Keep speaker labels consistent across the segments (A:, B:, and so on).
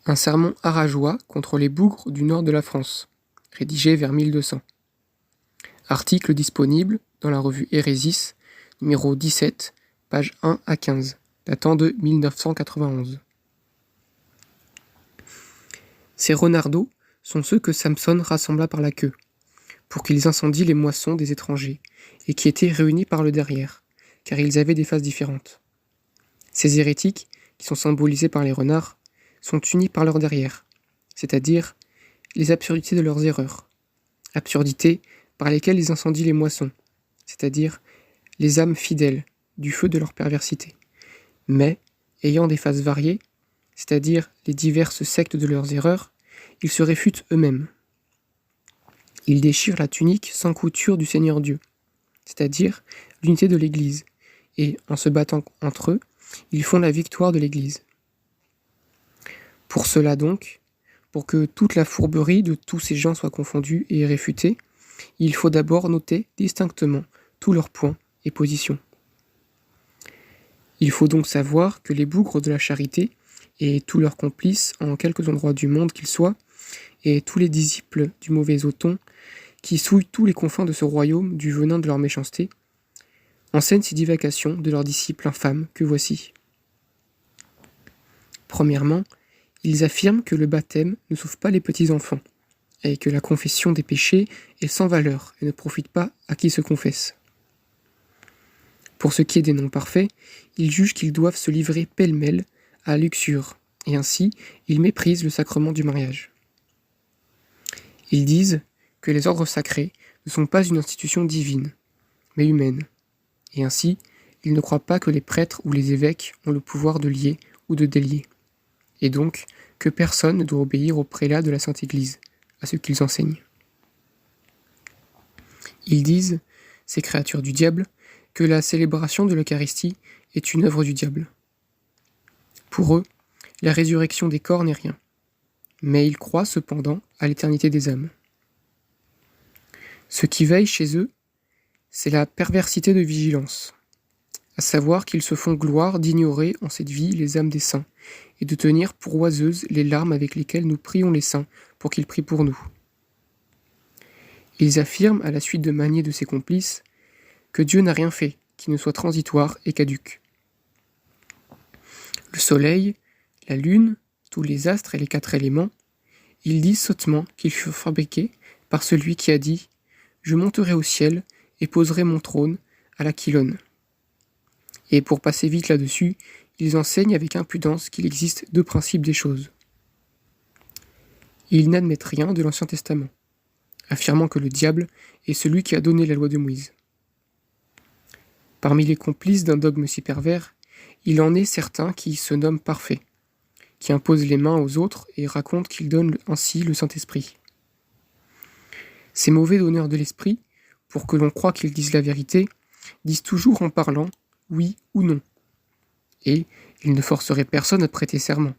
A: Un sermon arageois contre les bougres du nord de la France, rédigé vers 1200. Article disponible dans la revue Hérésis, numéro 17, pages 1 à 15, datant de 1991. Ces renardeaux sont ceux que Samson rassembla par la queue, pour qu'ils incendient les moissons des étrangers, et qui étaient réunis par le derrière, car ils avaient des faces différentes. Ces hérétiques, qui sont symbolisés par les renards, sont unis par leur derrière, c'est-à-dire les absurdités de leurs erreurs, absurdités par lesquelles ils incendient les moissons, c'est-à-dire les âmes fidèles du feu de leur perversité, mais ayant des faces variées, c'est-à-dire les diverses sectes de leurs erreurs, ils se réfutent eux-mêmes. Ils déchirent la tunique sans couture du Seigneur Dieu, c'est-à-dire l'unité de l'Église, et en se battant entre eux, ils font la victoire de l'Église. Pour cela donc, pour que toute la fourberie de tous ces gens soit confondue et réfutée, il faut d'abord noter distinctement tous leurs points et positions. Il faut donc savoir que les bougres de la charité, et tous leurs complices en quelques endroits du monde qu'ils soient, et tous les disciples du mauvais auton, qui souillent tous les confins de ce royaume du venin de leur méchanceté, enseignent ces divagations de leurs disciples infâmes que voici. Premièrement, ils affirment que le baptême ne sauve pas les petits-enfants, et que la confession des péchés est sans valeur et ne profite pas à qui se confesse. Pour ce qui est des non-parfaits, ils jugent qu'ils doivent se livrer pêle-mêle à la luxure, et ainsi ils méprisent le sacrement du mariage. Ils disent que les ordres sacrés ne sont pas une institution divine, mais humaine, et ainsi ils ne croient pas que les prêtres ou les évêques ont le pouvoir de lier ou de délier, et donc que personne ne doit obéir aux prélats de la Sainte Église, à ce qu'ils enseignent. Ils disent, ces créatures du diable, que la célébration de l'Eucharistie est une œuvre du diable. Pour eux, la résurrection des corps n'est rien, mais ils croient cependant à l'éternité des âmes. Ce qui veille chez eux, c'est la perversité de vigilance, à savoir qu'ils se font gloire d'ignorer en cette vie les âmes des saints, et de tenir pour oiseuses les larmes avec lesquelles nous prions les saints pour qu'ils prient pour nous. Ils affirment, à la suite de Manier de ses complices, que Dieu n'a rien fait qui ne soit transitoire et caduc. Le soleil, la lune, tous les astres et les 4 éléments, ils disent sottement qu'ils furent fabriqués par celui qui a dit « Je monterai au ciel et poserai mon trône à l'Aquilone ». Et pour passer vite là-dessus, ils enseignent avec impudence qu'il existe 2 principes des choses. Ils n'admettent rien de l'Ancien Testament, affirmant que le diable est celui qui a donné la loi de Moïse. Parmi les complices d'un dogme si pervers, il en est certains qui se nomment parfaits, qui imposent les mains aux autres et racontent qu'ils donnent ainsi le Saint-Esprit. Ces mauvais donneurs de l'Esprit, pour que l'on croie qu'ils disent la vérité, disent toujours en parlant « oui » ou « non ». Et ils ne forceraient personne à prêter serment.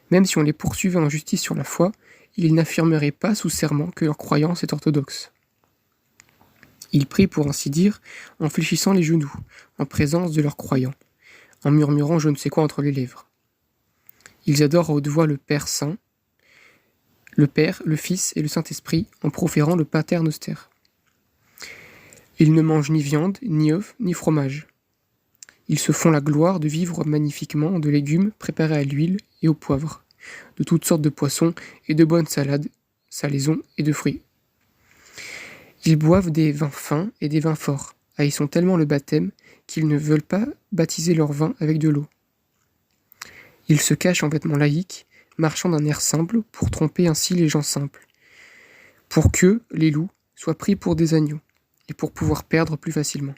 A: Même si on les poursuivait en justice sur la foi, ils n'affirmeraient pas sous serment que leur croyance est orthodoxe. Ils prient pour ainsi dire en fléchissant les genoux, en présence de leurs croyants, en murmurant je ne sais quoi entre les lèvres. Ils adorent à haute voix le Père Saint, le Père, le Fils et le Saint-Esprit en proférant le Pater Noster. Ils ne mangent ni viande, ni œufs, ni fromage. Ils se font la gloire de vivre magnifiquement de légumes préparés à l'huile et au poivre, de toutes sortes de poissons et de bonnes salades, salaisons et de fruits. Ils boivent des vins fins et des vins forts, haïssant tellement le baptême qu'ils ne veulent pas baptiser leur vin avec de l'eau. Ils se cachent en vêtements laïques, marchant d'un air simple pour tromper ainsi les gens simples, pour que les loups soient pris pour des agneaux et pour pouvoir perdre plus facilement.